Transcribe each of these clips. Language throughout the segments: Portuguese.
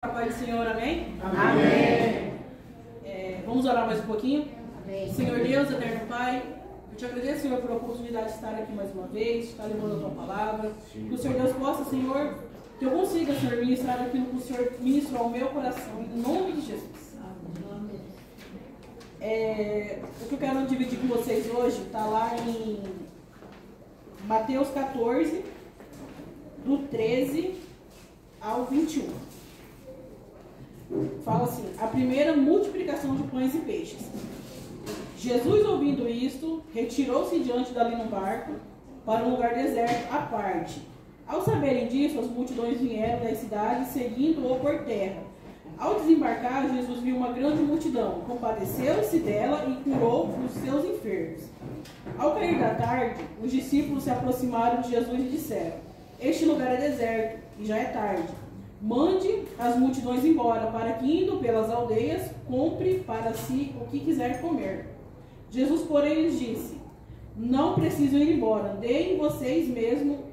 A paz do Senhor, amém? Amém. Vamos orar mais um pouquinho? Amém. Senhor Deus, eterno Pai, eu te agradeço, Senhor, pela oportunidade de estar aqui mais uma vez, estar levando a tua palavra. Que o Senhor Deus possa, Senhor, que eu consiga, Senhor, ministrar aquilo que o Senhor ministrou ao meu coração, em nome de Jesus. O que eu quero dividir com vocês hoje está lá em Mateus 14, do 13 ao 21. Fala assim: a primeira multiplicação de pães e peixes. Jesus, ouvindo isto, retirou-se diante dali no barco para um lugar deserto à parte. Ao saberem disso, as multidões vieram das cidades, seguindo-o por terra. Ao desembarcar, Jesus viu uma grande multidão, compadeceu-se dela e curou os seus enfermos. Ao cair da tarde, os discípulos se aproximaram de Jesus e disseram: este lugar é deserto e já é tarde. Mande as multidões embora, para que, indo pelas aldeias, compre para si o que quiser comer. Jesus, porém, lhes disse: não precisam ir embora, deem vocês mesmo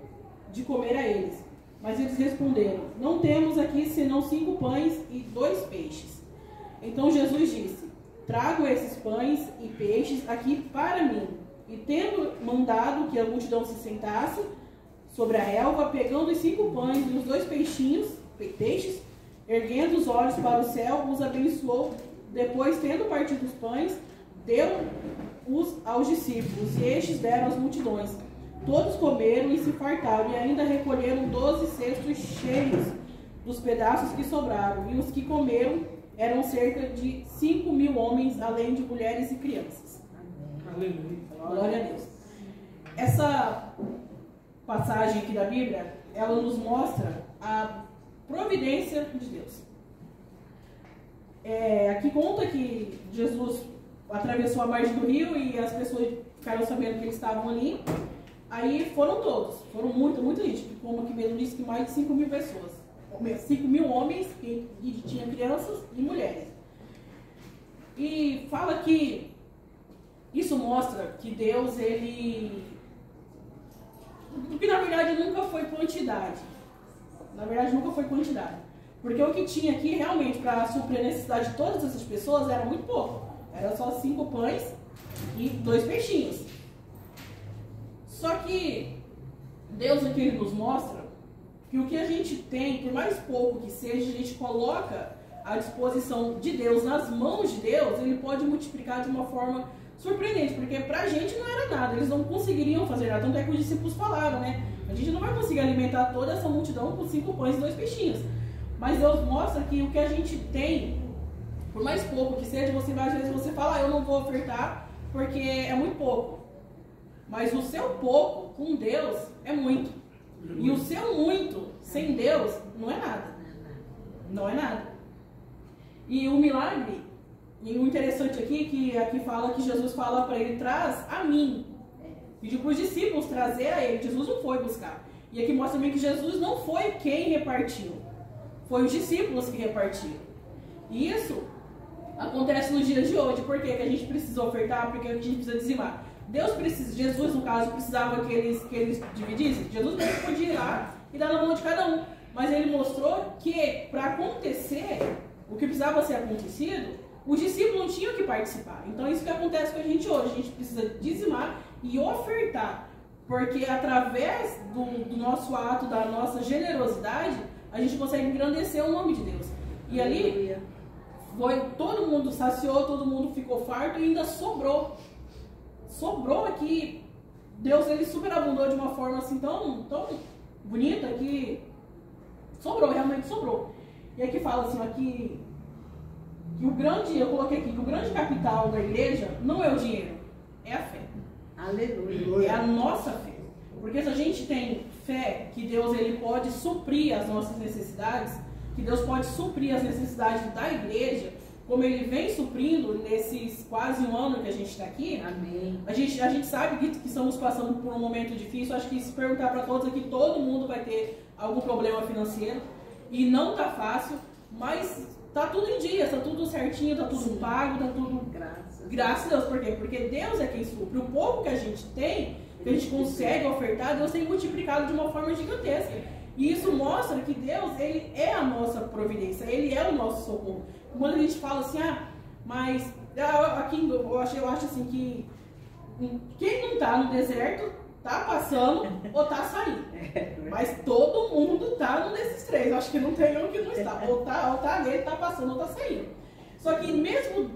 de comer a eles. Mas eles responderam: não temos aqui senão 5 pães e 2 peixes. Então Jesus disse: trago esses pães e peixes aqui para mim. E tendo mandado que a multidão se sentasse sobre a relva, pegando os 5 pães e os 2 peixes, erguendo os olhos para o céu, os abençoou. Depois, tendo partido os pães, deu-os aos discípulos, e estes deram às multidões. Todos comeram e se fartaram, e ainda recolheram 12 cestos cheios dos pedaços que sobraram. E os que comeram eram cerca de 5.000 homens, além de mulheres e crianças. Aleluia. Glória a Deus. Essa passagem aqui da Bíblia, ela nos mostra a providência de Deus. Aqui conta que Jesus atravessou a margem do rio e as pessoas ficaram sabendo que eles estavam ali. Aí foram todos, foram muita gente, como aqui mesmo disse que mais de 5.000 pessoas, 5.000 homens, que tinha crianças e mulheres. E fala que isso mostra que Deus, ele, que na verdade nunca foi quantidade. Na verdade, nunca foi quantidade. Porque o que tinha aqui, realmente, para suprir a necessidade de todas essas pessoas, era muito pouco. Era só 5 pães e 2 peixinhos. Só que Deus aqui ele nos mostra que o que a gente tem, por mais pouco que seja, a gente coloca à disposição de Deus, nas mãos de Deus, ele pode multiplicar de uma forma surpreendente. Porque pra gente não era nada, eles não conseguiriam fazer nada. Tanto é que os discípulos falaram, né? A gente não vai conseguir alimentar toda essa multidão com 5 pães e 2 peixinhos. Mas Deus mostra que o que a gente tem, por mais pouco que seja, às vezes você fala: eu não vou ofertar porque é muito pouco. Mas o seu pouco com Deus é muito. E o seu muito sem Deus não é nada. Não é nada. E o milagre, e o interessante aqui, que aqui fala que Jesus fala para ele: traz a mim. Pediu para os discípulos trazer a ele. Jesus não foi buscar. E aqui mostra também que Jesus não foi quem repartiu. Foi os discípulos que repartiram. E isso acontece nos dias de hoje. Por quê? Que a gente precisa ofertar, porque a gente precisa dizimar. Deus precisa, Jesus no caso, precisava que eles dividissem. Jesus mesmo podia ir lá e dar na mão de cada um. Mas ele mostrou que para acontecer o que precisava ser acontecido, os discípulos não tinham que participar. Então isso que acontece com a gente hoje. A gente precisa dizimar e ofertar, porque através do nosso ato, da nossa generosidade, a gente consegue engrandecer o nome de Deus. E ali todo mundo saciou, todo mundo ficou farto e ainda sobrou aqui. Deus ele superabundou de uma forma assim tão bonita que sobrou, realmente sobrou. E aqui fala assim, aqui que eu coloquei aqui que o grande capital da igreja não é o dinheiro, é a fé. Aleluia. É a nossa fé. Porque se a gente tem fé que Deus ele pode suprir as nossas necessidades, que Deus pode suprir as necessidades da igreja, como ele vem suprindo nesses quase um ano que a gente está aqui. Amém. A gente sabe que estamos passando por um momento difícil. Acho que se perguntar para todos aqui, todo mundo vai ter algum problema financeiro. E não tá fácil, mas tá tudo em dia, tá tudo certinho, tá tudo pago, tá tudo... Graças a Deus. Por quê? Porque Deus é quem supre. O pouco que a gente tem, que a gente consegue ofertar, Deus tem multiplicado de uma forma gigantesca. E isso mostra que Deus, Ele é a nossa providência, Ele é o nosso socorro. Quando a gente fala assim, mas aqui eu acho assim que quem não está no deserto está passando ou está saindo. Mas todo mundo está num desses três. Eu acho que não tem um que não está. Ou tá nele, está passando ou está saindo. Só que mesmo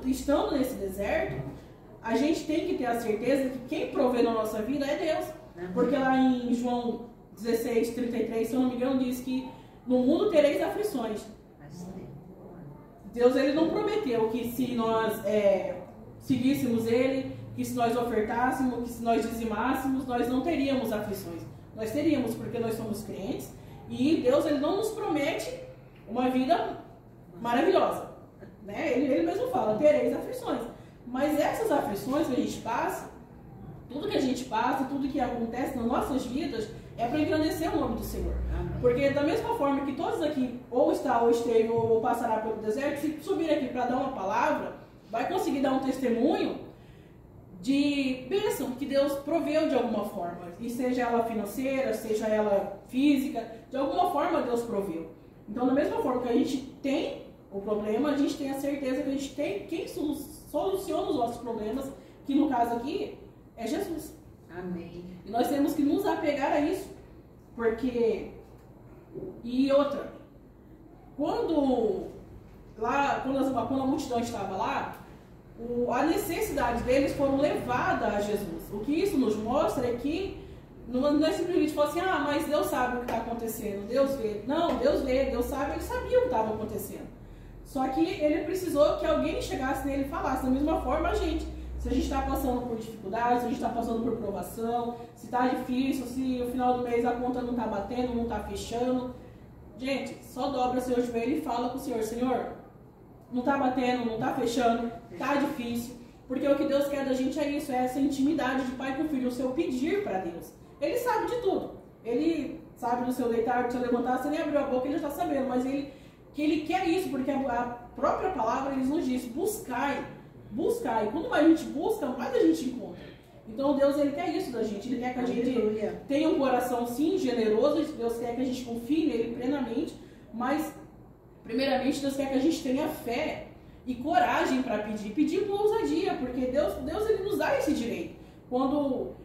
estando nesse deserto, a gente tem que ter a certeza que quem provê na nossa vida é Deus. Porque lá em João 16:33, se eu não me engano, diz que no mundo tereis aflições. Deus, Ele não prometeu que se nós seguíssemos Ele, que se nós ofertássemos, que se nós dizimássemos, nós não teríamos aflições. Nós teríamos, porque nós somos crentes. E Deus, Ele não nos promete uma vida maravilhosa. Né? Ele mesmo fala, tereis aflições. Mas essas aflições que a gente passa, tudo que a gente passa, tudo que acontece nas nossas vidas, é para engrandecer o nome do Senhor. Porque da mesma forma que todos aqui, ou está, ou esteve, ou passará pelo deserto, se subir aqui para dar uma palavra, vai conseguir dar um testemunho de bênção que Deus proveu de alguma forma. E seja ela financeira, seja ela física, de alguma forma Deus proveu. Então, da mesma forma que a gente tem o problema, a gente tem a certeza que a gente tem quem soluciona os nossos problemas, que no caso aqui é Jesus. Amém. E nós temos que nos apegar a isso. Porque... E outra, quando a multidão estava lá, a necessidade deles foram levadas a Jesus. O que isso nos mostra é que não é simplesmente falar assim, mas Deus sabe o que está acontecendo, Deus vê. Não, Deus vê, Deus sabe, Ele sabia o que estava acontecendo. Só que Ele precisou que alguém chegasse nele e falasse. Da mesma forma, a gente. Se a gente está passando por dificuldades, se a gente está passando por provação, se está difícil, se no final do mês a conta não está batendo, não está fechando. Gente, só dobra seu joelho e fala com o Senhor, Senhor, não está batendo, não está fechando, está difícil. Porque o que Deus quer da gente é isso, é essa intimidade de pai com filho, o seu pedir para Deus. Ele sabe de tudo. Ele sabe do seu deitar, do seu levantar, você nem abriu a boca, Ele já está sabendo. Mas Ele quer isso, porque a própria palavra Ele nos diz, buscai. Buscar. E quanto mais a gente busca, mais a gente encontra. Então Deus, Ele quer isso da gente. Ele quer que a gente tenha um coração, sim, generoso. Deus quer que a gente confie nele plenamente. Mas, primeiramente, Deus quer que a gente tenha fé e coragem para pedir. Pedir com ousadia, porque Deus Ele nos dá esse direito. Quando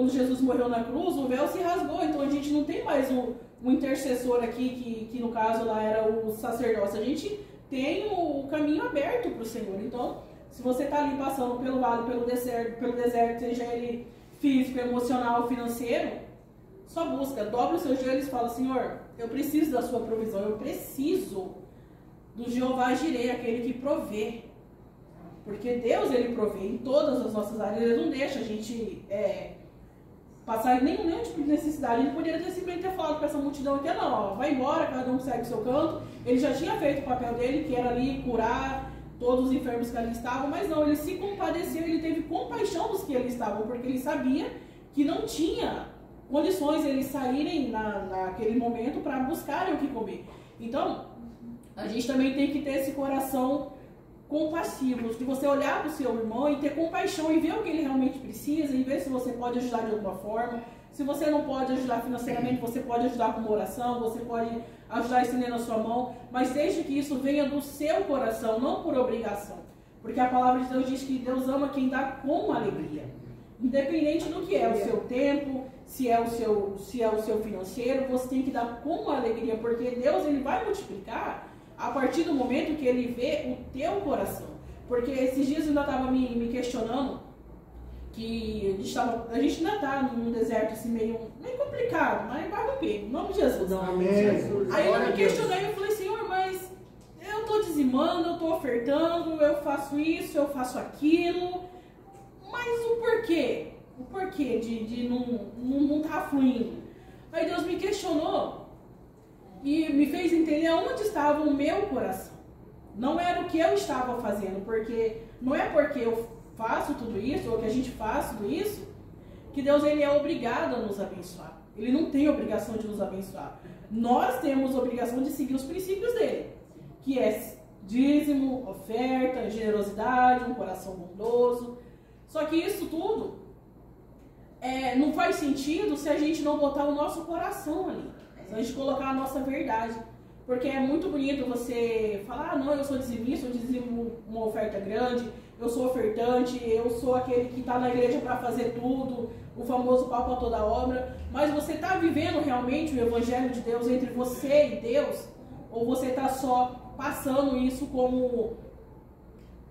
Jesus morreu na cruz, o véu se rasgou. Então a gente não tem mais um intercessor aqui, que no caso lá era o sacerdócio. A gente tem o caminho aberto para o Senhor. Então, se você está ali passando pelo vale, pelo deserto, seja ele físico, emocional, financeiro, só busca, dobra os seus joelhos e fala, Senhor, eu preciso da sua provisão, eu preciso do Jeová Jireh, aquele que provê. Porque Deus, Ele provê em todas as nossas áreas, Ele não deixa a gente passar nenhum tipo de necessidade. Ele poderia ter simplesmente ter falado para essa multidão aqui, não, vai embora, cada um segue o seu canto. Ele já tinha feito o papel dele, que era ali curar todos os enfermos que ali estavam, mas não, Ele se compadeceu, Ele teve compaixão dos que ali estavam, porque Ele sabia que não tinha condições de eles saírem naquele momento para buscarem o que comer. Então, a gente também tem que ter esse coração compassivo, de você olhar para o seu irmão e ter compaixão e ver o que ele realmente precisa e ver se você pode ajudar de alguma forma. Se você não pode ajudar financeiramente, você pode ajudar com uma oração, você pode ajudar estendendo a sua mão, mas desde que isso venha do seu coração, não por obrigação. Porque a palavra de Deus diz que Deus ama quem dá com alegria. Independente do que é o seu tempo, se é o seu financeiro, você tem que dar com alegria, porque Deus, Ele vai multiplicar a partir do momento que Ele vê o teu coração. Porque esses dias eu ainda estava me questionando que a gente ainda está num deserto assim meio complicado, mas vai romper, em nome de Jesus. Amém. Aí eu me questionei e falei, Senhor, mas eu estou dizimando, eu estou ofertando, eu faço isso, eu faço aquilo, mas o porquê? O porquê de não estar fluindo? Aí Deus me questionou e me fez entender onde estava o meu coração. Não era o que eu estava fazendo, porque não é porque eu faço tudo isso, ou que a gente faz tudo isso, que Deus, Ele é obrigado a nos abençoar. Ele não tem obrigação de nos abençoar. Nós temos obrigação de seguir os princípios dele, que é dízimo, oferta, generosidade, um coração bondoso. Só que isso tudo não faz sentido se a gente não botar o nosso coração ali. Se a gente colocar a nossa verdade. Porque é muito bonito você falar, não, eu sou dizimista, eu dizimo uma oferta grande, eu sou ofertante, eu sou aquele que está na igreja para fazer tudo, o famoso pau para toda obra. Mas você está vivendo realmente o evangelho de Deus entre você e Deus? Ou você está só passando isso como...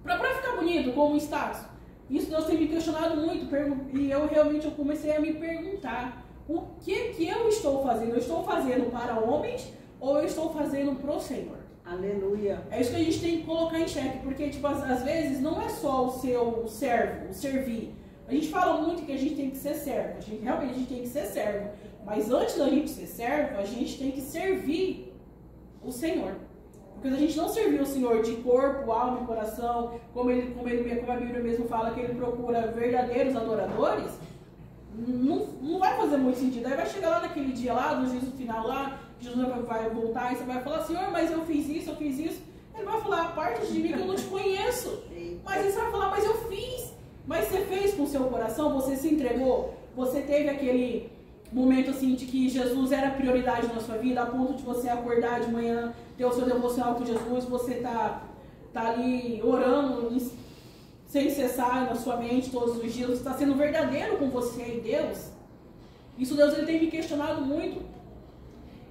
para ficar bonito, como status? Isso Deus tem me questionado muito, e eu comecei a me perguntar, o que eu estou fazendo? Eu estou fazendo para homens ou eu estou fazendo pro Senhor? Aleluia. É isso que a gente tem que colocar em xeque, porque tipo, às vezes não é só o seu servo, o servir. A gente fala muito que a gente tem que ser servo, realmente a gente tem que ser servo. Mas antes da gente ser servo, a gente tem que servir o Senhor. Porque se a gente não servir o Senhor de corpo, alma e coração, como a Bíblia mesmo fala que ele procura verdadeiros adoradores, não vai fazer muito sentido. Aí vai chegar lá naquele dia lá, no juízo final lá, Jesus vai voltar e você vai falar, Senhor, mas eu fiz isso. Ele vai falar, parte de mim que eu não te conheço. Mas aí você vai falar, mas eu fiz. Mas você fez com o seu coração, você se entregou, você teve aquele momento assim de que Jesus era prioridade na sua vida, a ponto de você acordar de manhã, ter o seu devocional com Jesus, você tá ali orando sem cessar na sua mente todos os dias, você está sendo verdadeiro com você e Deus. Isso Deus ele tem me questionado muito.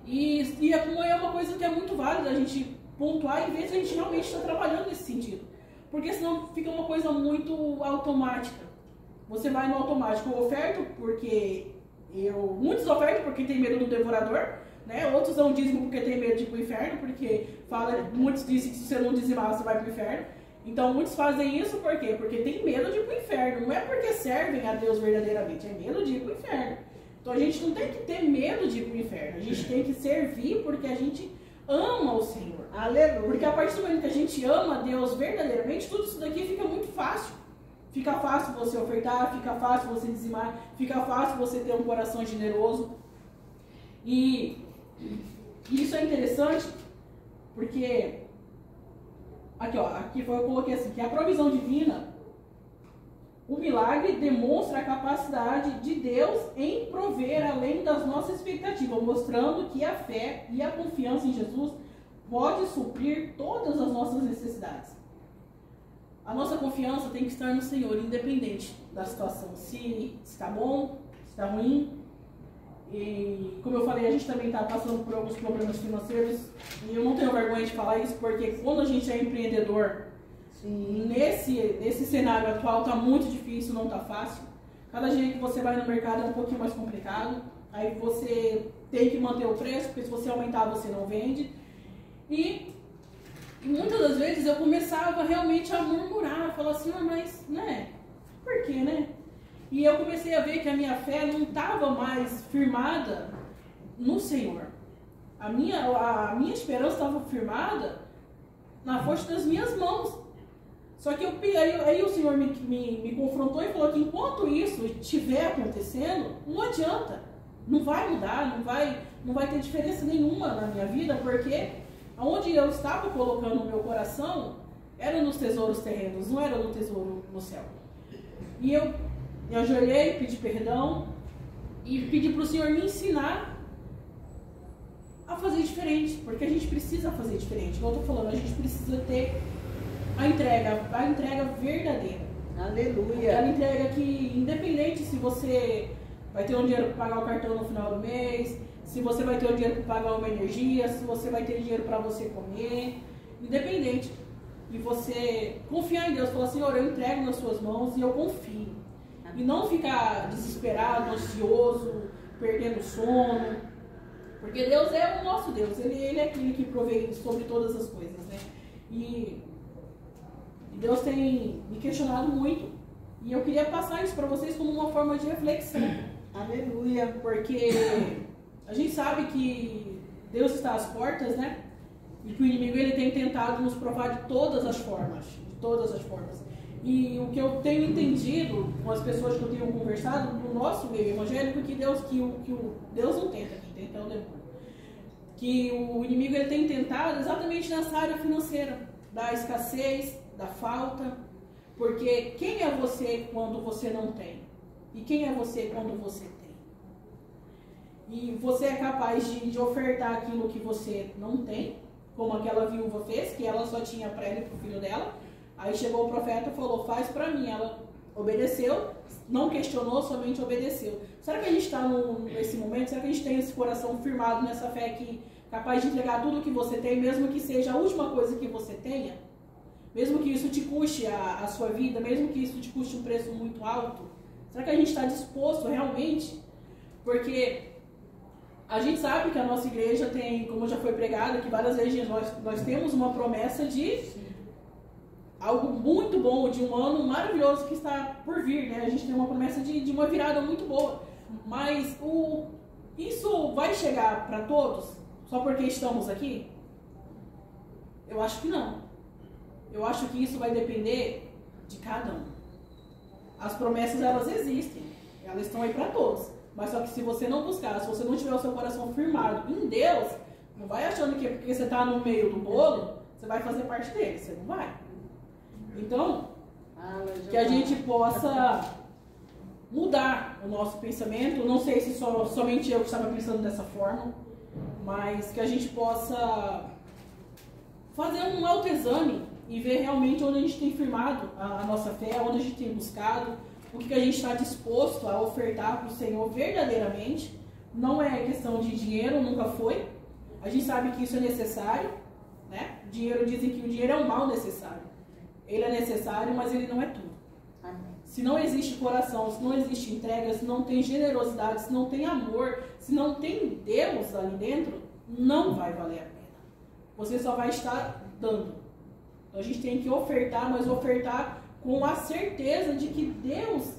E é uma coisa que é muito válida a gente pontuar e ver se a gente realmente está trabalhando nesse sentido. Porque senão fica uma coisa muito automática. Você vai no automático, eu oferto porque muitos ofertam porque tem medo do devorador, né? Outros dão dízimo porque tem medo de ir pro inferno, porque muitos dizem que se você não dizimar você vai pro inferno. Então muitos fazem isso por quê? Porque tem medo de ir pro inferno. Não é porque servem a Deus verdadeiramente, é medo de ir pro inferno. Então a gente não tem que ter medo de ir pro inferno. A gente tem que servir porque a gente ama o Senhor. Aleluia. Porque a partir do momento que a gente ama a Deus verdadeiramente, tudo isso daqui fica muito fácil. Fica fácil você ofertar, fica fácil você dizimar, fica fácil você ter um coração generoso. E isso é interessante porque aqui eu coloquei assim, que a provisão divina, o milagre demonstra a capacidade de Deus em prover além das nossas expectativas, mostrando que a fé e a confiança em Jesus pode suprir todas as nossas necessidades. A nossa confiança tem que estar no Senhor, independente da situação. Se está bom, se está ruim. E como eu falei, a gente também está passando por alguns problemas financeiros. E eu não tenho vergonha de falar isso, porque quando a gente é empreendedor, nesse cenário atual está muito difícil, não está fácil. Cada dia que você vai no mercado é um pouquinho mais complicado. Aí você tem que manter o preço, porque se você aumentar você não vende. E muitas das vezes eu começava realmente a murmurar, falar assim, mas, né, por quê, né? E eu comecei a ver que a minha fé não estava mais firmada no Senhor. A minha esperança estava firmada na força das minhas mãos. Só que aí o Senhor me confrontou e falou que enquanto isso estiver acontecendo, não adianta, não vai mudar, não vai ter diferença nenhuma na minha vida, porque onde eu estava colocando o meu coração era nos tesouros terrenos, não era no tesouro no céu. E eu ajoelhei, pedi perdão e pedi para o Senhor me ensinar a fazer diferente, porque a gente precisa fazer diferente. Igual eu estou falando, a gente precisa ter a entrega verdadeira. Aleluia. Aquela entrega que, independente se você vai ter um dinheiro para pagar o cartão no final do mês, se você vai ter o dinheiro para pagar uma energia, se você vai ter dinheiro para você comer, independente. E você confiar em Deus, falar, Senhor, eu entrego nas suas mãos e eu confio. E não ficar desesperado, ansioso, perdendo sono. Porque Deus é o nosso Deus, Ele é aquele que provê sobre todas as coisas, né? E Deus tem me questionado muito. E eu queria passar isso para vocês como uma forma de reflexão. Aleluia. Porque a gente sabe que Deus está às portas, né? E que o inimigo ele tem tentado nos provar de todas as formas. De todas as formas. E o que eu tenho entendido com as pessoas que eu tenho conversado no nosso meio evangélico, que Deus não tenta, quem tenta é o demônio. Que o inimigo ele tem tentado exatamente nessa área financeira, da escassez, da falta. Porque quem é você quando você não tem? E quem é você quando você tem? E você é capaz de ofertar aquilo que você não tem, como aquela viúva fez, que ela só tinha para ela e para o filho dela. Aí chegou o profeta e falou, faz para mim. Ela obedeceu, não questionou, somente obedeceu. Será que a gente está nesse momento? Será que a gente tem esse coração firmado nessa fé que capaz de entregar tudo o que você tem, mesmo que seja a última coisa que você tenha? Mesmo que isso te custe a sua vida, mesmo que isso te custe um preço muito alto? Será que a gente está disposto realmente? Porque a gente sabe que a nossa igreja tem, como já foi pregado aqui várias vezes, nós temos uma promessa de algo muito bom, de um ano maravilhoso que está por vir, né? A gente tem uma promessa de uma virada muito boa. Mas isso vai chegar para todos só porque estamos aqui? Eu acho que não. Eu acho que isso vai depender de cada um. As promessas, elas existem. Elas estão aí para todos. Mas só que se você não buscar, se você não tiver o seu coração firmado em Deus, não vai achando que porque você está no meio do bolo, você vai fazer parte dele. Você não vai. Então, que a gente possa mudar o nosso pensamento. Não sei se somente eu que estava pensando dessa forma, mas que a gente possa fazer um autoexame e ver realmente onde a gente tem firmado a nossa fé, onde a gente tem buscado, o que a gente está disposto a ofertar para o Senhor verdadeiramente. Não é questão de dinheiro, nunca foi. A gente sabe que isso é necessário, né? Dinheiro, dizem que o dinheiro é um mal necessário. Ele é necessário, mas ele não é tudo. Se não existe coração, se não existe entrega, se não tem generosidade, se não tem amor, se não tem Deus ali dentro, não vai valer a pena. Você só vai estar dando. Então a gente tem que ofertar, mas ofertar com a certeza de que Deus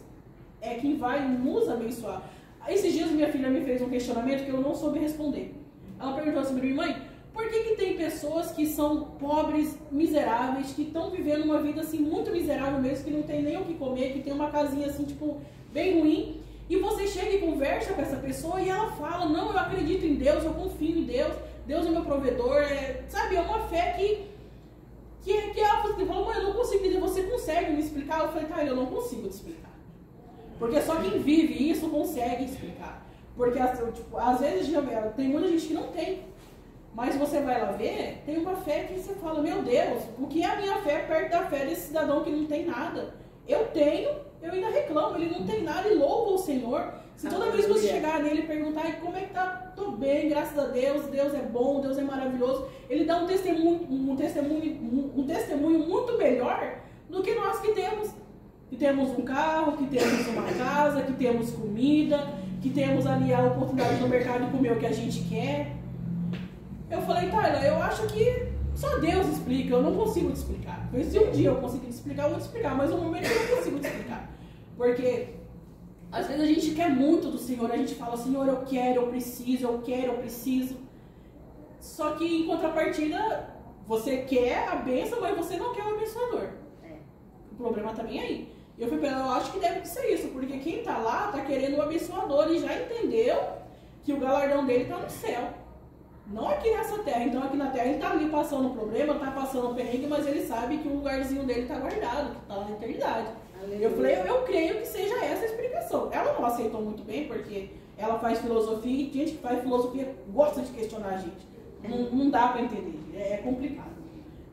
é quem vai nos abençoar. Esses dias minha filha me fez um questionamento que eu não soube responder. Ela perguntou assim para mim, mãe, por que tem pessoas que são pobres, miseráveis, que estão vivendo uma vida assim muito miserável mesmo, que não tem nem o que comer, que tem uma casinha assim, tipo, bem ruim, e você chega e conversa com essa pessoa e ela fala, não, eu acredito em Deus, eu confio em Deus, Deus é meu provedor, sabe, é uma fé que ela falou, mãe, eu não consigo entender, você consegue me explicar? Eu falei, tá, eu não consigo te explicar. Porque só quem vive isso consegue explicar. Porque, tipo, às vezes, tem muita gente que não tem. Mas você vai lá ver, tem uma fé que você fala, meu Deus, o que é a minha fé perto da fé desse cidadão que não tem nada? Eu tenho, eu ainda reclamo, ele não tem nada e louva o Senhor. Se toda vez que você chegar nele e perguntar, como é que tá? Tô bem, graças a Deus, Deus é bom, Deus é maravilhoso. Ele dá um testemunho muito melhor do que nós que temos. Que temos um carro, que temos uma casa, que temos comida, que temos ali a oportunidade no mercado de comer o que a gente quer. Eu falei, Tayla, eu acho que só Deus explica, eu não consigo te explicar. Mas se um dia eu conseguir te explicar, eu vou te explicar, mas no momento eu não consigo te explicar. Porque às vezes a gente quer muito do Senhor, a gente fala, Senhor, eu quero, eu preciso, eu quero, eu preciso. Só que em contrapartida, você quer a bênção, mas você não quer o abençoador. O problema também é aí. Eu fui pensando, eu acho que deve ser isso, porque quem tá lá tá querendo o abençoador e já entendeu que o galardão dele tá no céu. Não aqui nessa terra. Então aqui na terra ele tá ali passando problema, tá passando perrengue, mas ele sabe que o lugarzinho dele tá guardado, que tá lá na eternidade. Aleluia. Eu falei, eu creio que seja essa a explicação. Ela não aceitou muito bem, porque ela faz filosofia e gente que faz filosofia gosta de questionar a gente. Não dá pra entender, é complicado.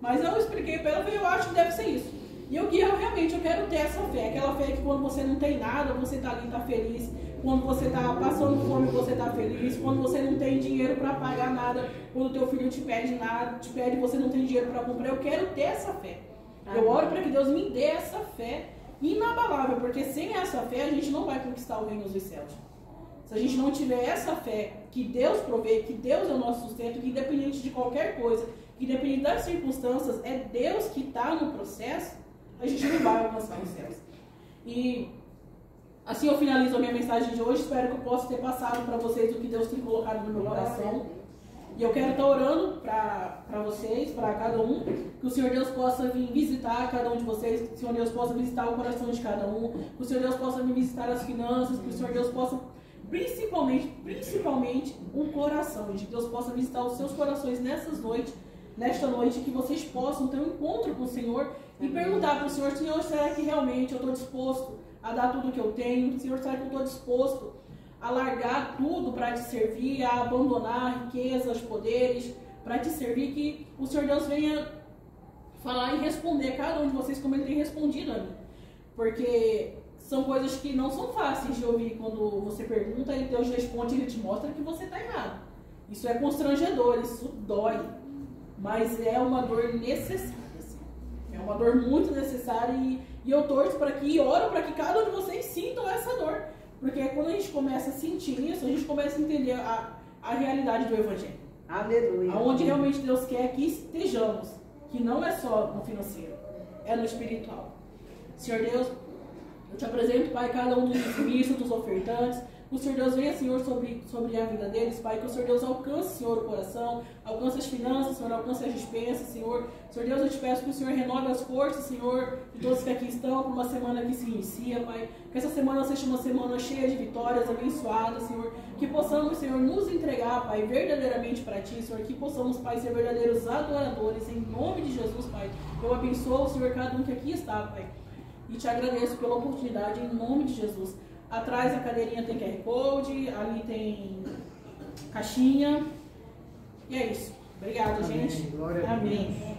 Mas eu expliquei pra ela e eu acho que deve ser isso. E eu realmente eu quero ter essa fé, aquela fé que quando você não tem nada, você tá ali, tá feliz. Quando você tá passando fome, você tá feliz. Quando você não tem dinheiro para pagar nada, quando teu filho te pede nada, te pede, você não tem dinheiro para comprar, eu quero ter essa fé. Eu oro para que Deus me dê essa fé inabalável, porque sem essa fé a gente não vai conquistar o reino dos céus. Se a gente não tiver essa fé, que Deus provê, que Deus é o nosso sustento, que independente de qualquer coisa, que independente das circunstâncias, é Deus que está no processo, a gente não vai alcançar os céus. E assim eu finalizo a minha mensagem de hoje. Espero que eu possa ter passado para vocês o que Deus tem colocado no meu coração. E eu quero estar orando para vocês, para cada um, que o Senhor Deus possa vir visitar cada um de vocês, que o Senhor Deus possa visitar o coração de cada um, que o Senhor Deus possa vir visitar as finanças, que o Senhor Deus possa, principalmente o coração, que Deus possa visitar os seus corações nesta noite, que vocês possam ter um encontro com o Senhor e perguntar para o Senhor, será que realmente eu estou disposto a dar tudo que eu tenho. Senhor, sabe que eu estou disposto a largar tudo para te servir, a abandonar riquezas, poderes, para te servir, que o Senhor Deus venha falar e responder a cada um de vocês como Ele tem respondido a mim. Porque são coisas que não são fáceis de ouvir quando você pergunta e Deus responde e Ele te mostra que você está errado. Isso é constrangedor, isso dói, mas é uma dor necessária. Assim. É uma dor muito necessária e eu torço para que, e oro para que cada um de vocês sintam essa dor. Porque quando a gente começa a sentir isso, a gente começa a entender a realidade do Evangelho. Aleluia. Aonde realmente Deus quer que estejamos. Que não é só no financeiro, é no espiritual. Senhor Deus, eu te apresento, Pai, cada um dos dizimistas, dos ofertantes. O Senhor Deus venha, Senhor, sobre a vida deles, Pai. Que o Senhor Deus alcance, Senhor, o coração, alcance as finanças, Senhor, alcance as dispensas, Senhor. Senhor Deus, eu te peço que o Senhor renove as forças, Senhor, de todos que aqui estão, por uma semana que se inicia, Pai. Que essa semana seja uma semana cheia de vitórias, abençoada, Senhor. Que possamos, Senhor, nos entregar, Pai, verdadeiramente para Ti, Senhor. Que possamos, Pai, ser verdadeiros adoradores, em nome de Jesus, Pai. Eu abençoo, Senhor, cada um que aqui está, Pai. E te agradeço pela oportunidade, em nome de Jesus. Atrás da cadeirinha tem QR Code, ali tem caixinha. E é isso. Obrigada, gente. Glória a Deus. Amém.